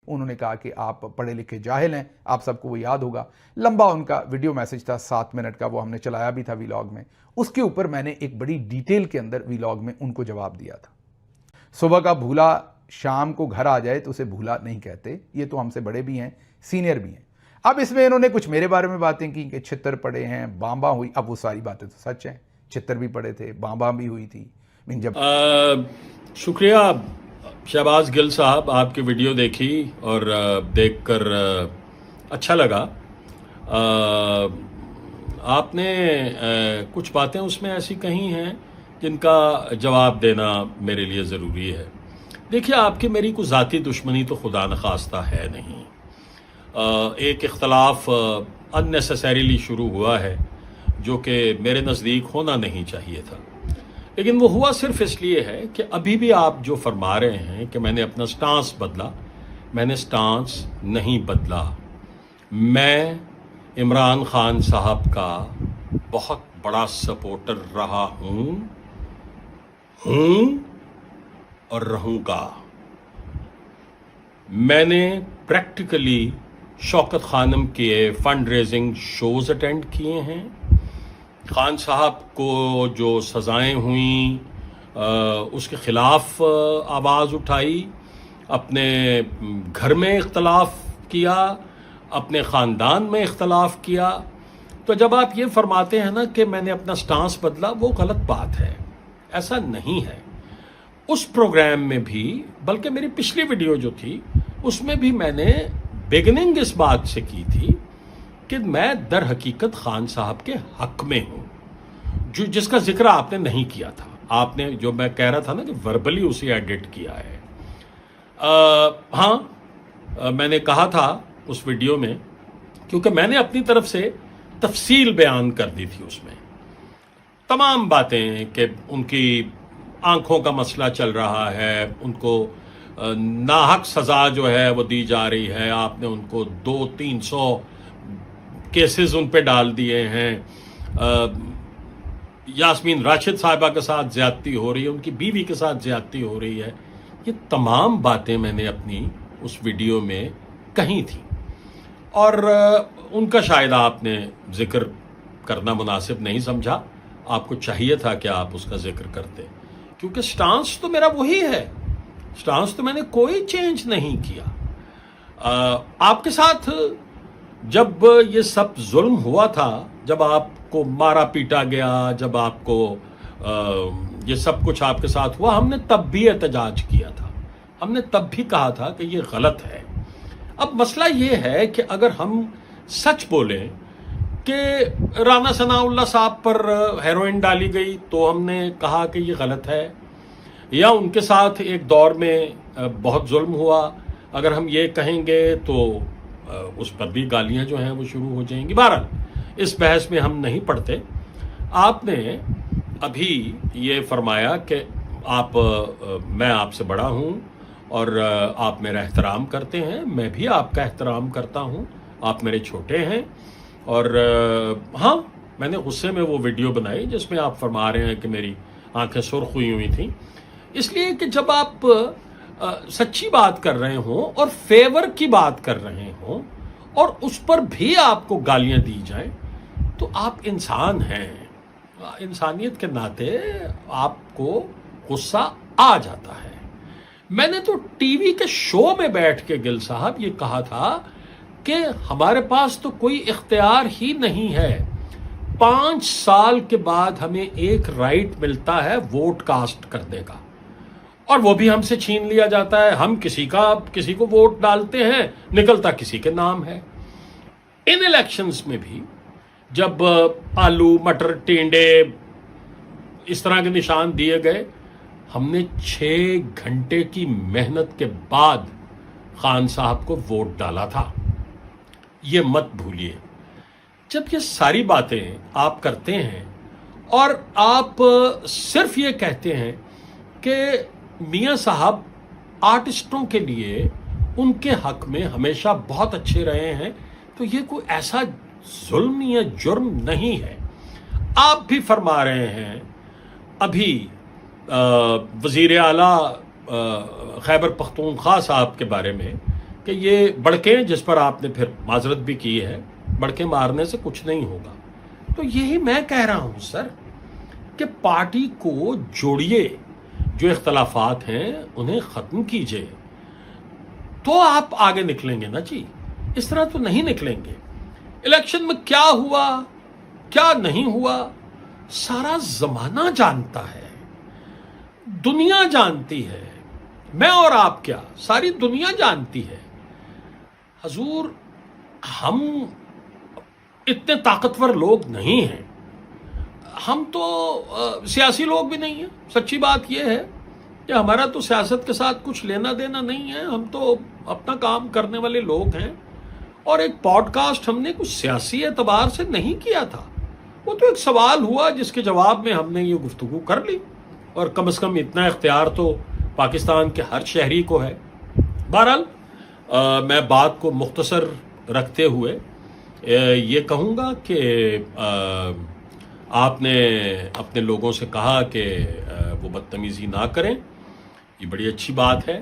انہوں نے کہا کہ آپ پڑھے لکھے جاہل ہیں، آپ سب کو وہ یاد ہوگا. لمبا ان کا ویڈیو میسج تھا 7 منٹ کا، وہ ہم نے چلایا بھی تھا ویلاگ میں. اس کے اوپر میں نے ایک بڑی ڈیٹیل کے اندر ویلاگ میں ان کو جواب دیا تھا. صبح کا بھولا شام کو گھر آ جائے تو اسے بھولا نہیں کہتے. یہ تو ہم سے بڑے بھی ہیں، سینئر بھی ہیں. اب اس میں انہوں نے کچھ میرے بارے میں باتیں کی کہ چھتر پڑے ہیں، بامبا ہوئی. اب وہ ساری باتیں تو سچ ہیں، چھتر بھی پڑے تھے، بامبا بھی ہوئی تھی. جب شکریہ شہباز گل صاحب، آپ کی ویڈیو دیکھی اور دیکھ کر اچھا لگا. آپ نے کچھ باتیں اس میں ایسی کہی ہیں جن کا جواب دینا میرے لیے ضروری ہے. دیکھیے، آپ کی میری کوئی ذاتی دشمنی تو خدا نخواستہ ہے نہیں. ایک اختلاف اننیسیسریلی شروع ہوا ہے جو کہ میرے نزدیک ہونا نہیں چاہیے تھا، لیکن وہ ہوا صرف اس لیے ہے کہ ابھی بھی آپ جو فرما رہے ہیں کہ میں نے اپنا سٹانس بدلا، میں نے سٹانس نہیں بدلا. میں عمران خان صاحب کا بہت بڑا سپورٹر رہا ہوں اور رہوں گا. میں نے پریکٹیکلی شوکت خانم کے فنڈ ریزنگ شوز اٹینڈ کیے ہیں. خان صاحب کو جو سزائیں ہوئیں اس کے خلاف آواز اٹھائی، اپنے گھر میں اختلاف کیا، اپنے خاندان میں اختلاف کیا. تو جب آپ یہ فرماتے ہیں نا کہ میں نے اپنا سٹانس بدلا، وہ غلط بات ہے. ایسا نہیں ہے. اس پروگرام میں بھی، بلکہ میری پچھلی ویڈیو جو تھی اس میں بھی میں نے بگننگ اس بات سے کی تھی کہ میں در حقیقت خان صاحب کے حق میں ہوں، جس کا ذکر آپ نے نہیں کیا تھا. آپ نے جو میں کہہ رہا تھا نا کہ وربلی اسے ایڈٹ کیا ہے. ہاں، میں نے کہا تھا اس ویڈیو میں، کیونکہ میں نے اپنی طرف سے تفصیل بیان کر دی تھی اس میں تمام باتیں، کہ ان کی آنکھوں کا مسئلہ چل رہا ہے، ان کو ناحق سزا جو ہے وہ دی جا رہی ہے. آپ نے ان کو 200-300 کیسز ان پہ ڈال دیے ہیں. یاسمین راشد صاحبہ کے ساتھ زیادتی ہو رہی ہے، ان کی بیوی کے ساتھ زیادتی ہو رہی ہے. یہ تمام باتیں میں نے اپنی اس ویڈیو میں کہی تھی، اور ان کا شاید آپ نے ذکر کرنا مناسب نہیں سمجھا. آپ کو چاہیے تھا کہ آپ اس کا ذکر کرتے، کیونکہ سٹانس تو میرا وہی ہے. سٹانس تو میں نے کوئی چینج نہیں کیا. آپ کے ساتھ جب یہ سب ظلم ہوا تھا، جب آپ کو مارا پیٹا گیا، جب آپ کو یہ سب کچھ آپ کے ساتھ ہوا، ہم نے تب بھی احتجاج کیا تھا. ہم نے تب بھی کہا تھا کہ یہ غلط ہے. اب مسئلہ یہ ہے کہ اگر ہم سچ بولیں کہ رانا ثناء اللہ صاحب پر ہیروئن ڈالی گئی تو ہم نے کہا کہ یہ غلط ہے، یا ان کے ساتھ ایک دور میں بہت ظلم ہوا، اگر ہم یہ کہیں گے تو اس پر بھی گالیاں جو ہیں وہ شروع ہو جائیں گی. بہرحال اس بحث میں ہم نہیں پڑتے. آپ نے ابھی یہ فرمایا کہ میں آپ سے بڑا ہوں اور آپ میرا احترام کرتے ہیں، میں بھی آپ کا احترام کرتا ہوں، آپ میرے چھوٹے ہیں. اور ہاں، میں نے غصے میں وہ ویڈیو بنائی جس میں آپ فرما رہے ہیں کہ میری آنکھیں سرخ ہوئی تھیں، اس لیے کہ جب آپ سچی بات کر رہے ہوں اور فیور کی بات کر رہے ہوں اور اس پر بھی آپ کو گالیاں دی جائیں تو آپ انسان ہیں. انسانیت کے ناطے آپ کو غصہ آ جاتا ہے. میں نے تو ٹی وی کے شو میں بیٹھ کے گل صاحب یہ کہا تھا کہ ہمارے پاس تو کوئی اختیار ہی نہیں ہے. 5 سال کے بعد ہمیں ایک رائٹ ملتا ہے ووٹ کاسٹ کرنے کا، اور وہ بھی ہم سے چھین لیا جاتا ہے. ہم کسی کو ووٹ ڈالتے ہیں، نکلتا کسی کے نام ہے. ان الیکشنز میں بھی جب آلو مٹر ٹینڈے اس طرح کے نشان دیے گئے، ہم نے 6 گھنٹے کی محنت کے بعد خان صاحب کو ووٹ ڈالا تھا. یہ مت بھولیے. جب یہ ساری باتیں آپ کرتے ہیں اور آپ صرف یہ کہتے ہیں کہ میاں صاحب آرٹسٹوں کے لیے ان کے حق میں ہمیشہ بہت اچھے رہے ہیں، تو یہ کوئی ایسا ظلم یا جرم نہیں ہے. آپ بھی فرما رہے ہیں ابھی وزیر اعلیٰ خیبر پختونخوا صاحب کے بارے میں کہ یہ बड़के जिस पर आपने फिर माजरत भी की है, बड़के मारने से कुछ नहीं होगा। तो यही मैं कह रहा हूं सर कि पार्टी को जोड़िए, जो इख्तलाफात हैं उन्हें ख़त्म कीजिए, तो आप आगे निकलेंगे ना जी। इस तरह तो नहीं निकलेंगे। इलेक्शन में क्या हुआ क्या नहीं हुआ सारा जमाना जानता है, दुनिया जानती है, मैं और आप क्या सारी दुनिया जानती है। हजूर, हम इतने ताकतवर लोग नहीं हैं, हम तो सियासी लोग भी नहीं हैं। सच्ची बात यह है कि हमारा तो सियासत के साथ कुछ लेना देना नहीं है, हम तो अपना काम करने वाले लोग हैं। और एक पॉडकास्ट हमने कुछ सियासी एतबार से नहीं किया था, वो तो एक सवाल हुआ जिसके जवाब में हमने ये गुफ्तगू कर ली, और कम से कम इतना इख्तियार तो पाकिस्तान के हर शहरी को है। बहरहाल मैं बात को मुख्तसर रखते हुए ये कहूँगा कि आपने अपने लोगों से कहा कि वो बदतमीज़ी ना करें, ये बड़ी अच्छी बात है,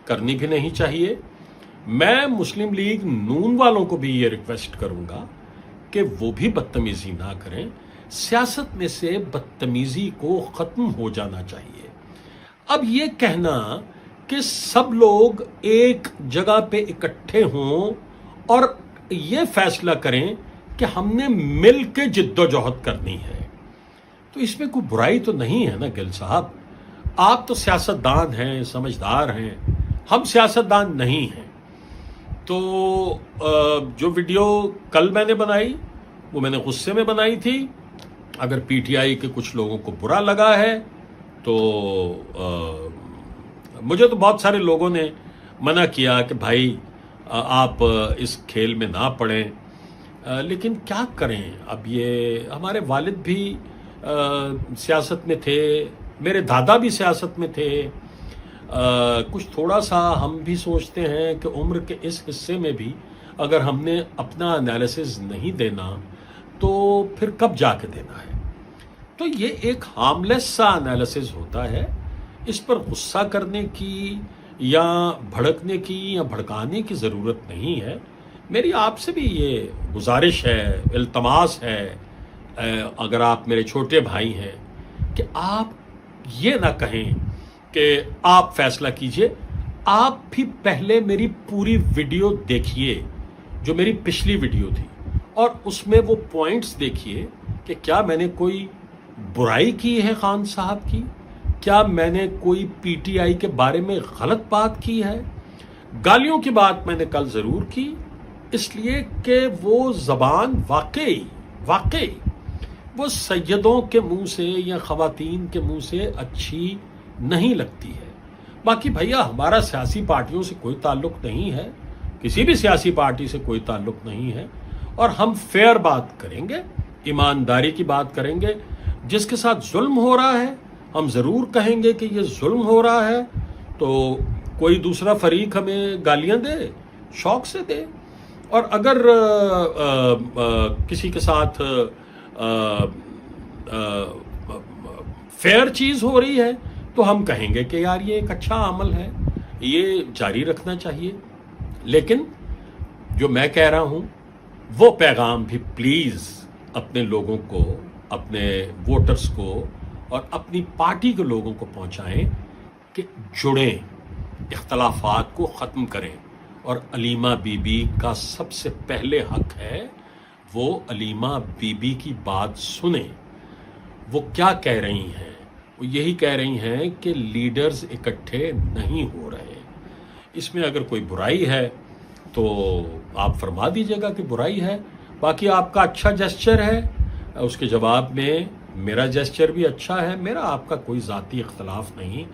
करनी भी नहीं चाहिए। मैं मुस्लिम लीग नून वालों को भी ये रिक्वेस्ट करूँगा कि वो भी बदतमीज़ी ना करें। सियासत में से बदतमीज़ी को ख़त्म हो जाना चाहिए। अब ये कहना कि सब लोग एक जगह पे इकट्ठे हों और ये फैसला करें कि हमने मिल के जिद्दोजहद करनी है, तो इसमें कोई बुराई तो नहीं है ना गिल साहब। आप तो सियासतदान हैं, समझदार हैं, हम सियासतदान नहीं हैं। तो जो वीडियो कल मैंने बनाई वो मैंने गुस्से में बनाई थी। अगर पीटीआई के कुछ लोगों को बुरा लगा है तो मुझे तो बहुत सारे लोगों ने मना किया कि भाई आप इस खेल में ना पड़ें, लेकिन क्या करें। अब ये हमारे वालिद भी सियासत में थे, मेरे दादा भी सियासत में थे। कुछ थोड़ा सा हम भी सोचते हैं कि उम्र के इस हिस्से में भी अगर हमने अपना एनालिसिस नहीं देना तो फिर कब जाके देना है। तो ये एक हार्मलेस सा एनालिसिस होता है, इस पर गुस्सा करने की या भड़कने की या भड़काने की ज़रूरत नहीं है। मेरी आपसे भी ये गुजारिश है, इल्तमास है, अगर आप मेरे छोटे भाई हैं, कि आप ये ना कहें कि आप फैसला कीजिए। आप भी पहले मेरी पूरी वीडियो देखिए, जो मेरी पिछली वीडियो थी, और उसमें वो पॉइंट्स देखिए कि क्या मैंने कोई बुराई की है खान साहब की, क्या मैंने कोई पीटीआई के बारे में गलत बात की है। गालियों की बात मैंने कल ज़रूर की, इसलिए कि वो ज़बान वाकई वो सैयदों के मुंह से या ख़वातीन के मुंह से अच्छी नहीं लगती है। बाकी भैया हमारा सियासी पार्टियों से कोई ताल्लुक़ नहीं है, किसी भी सियासी पार्टी से कोई ताल्लुक़ नहीं है, और हम फेयर बात करेंगे, ईमानदारी की बात करेंगे। जिसके साथ जुल्म हो रहा है हम ज़रूर कहेंगे कि ये जुल्म हो रहा है, तो कोई दूसरा फरीक हमें गालियां दे, शौक से दे। और अगर किसी के साथ फेयर चीज़ हो रही है तो हम कहेंगे कि यार ये एक अच्छा अमल है, ये जारी रखना चाहिए। लेकिन जो मैं कह रहा हूँ वो पैगाम भी प्लीज़ अपने लोगों को, अपने वोटर्स को और अपनी पार्टी के लोगों को पहुँचाएं कि जुड़ें, इख्तलाफात को ख़त्म करें। और अलीमा बीबी का सबसे पहले हक है वो अलीमा बीबी की बात सुने। वो क्या कह रही हैं? वो यही कह रही हैं कि लीडर्स इकट्ठे नहीं हो रहे। इसमें अगर कोई बुराई है तो आप फरमा दीजिएगा कि बुराई है। बाकी आपका अच्छा जेस्चर है, उसके जवाब में मेरा जेस्चर भी अच्छा है। मेरा आपका कोई ज़ाती इख्तलाफ नहीं।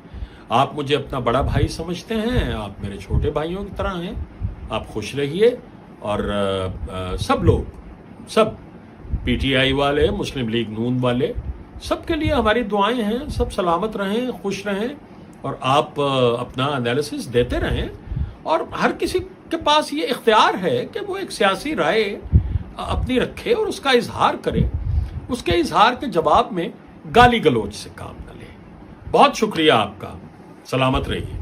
आप मुझे अपना बड़ा भाई समझते हैं, आप मेरे छोटे भाइयों की तरह हैं। आप खुश रहिए। और सब लोग, सब पीटीआई वाले, मुस्लिम लीग नून वाले, सबके लिए हमारी दुआएं हैं। सब सलामत रहें, खुश रहें, और आप अपना एनालिसिस देते रहें। और हर किसी के पास ये इख्तियार है कि वो एक सियासी राय अपनी रखे और उसका इजहार करे। उसके इजहार के जवाब में गाली गलौज से काम न ले। बहुत शुक्रिया आपका। सलामत रहिए।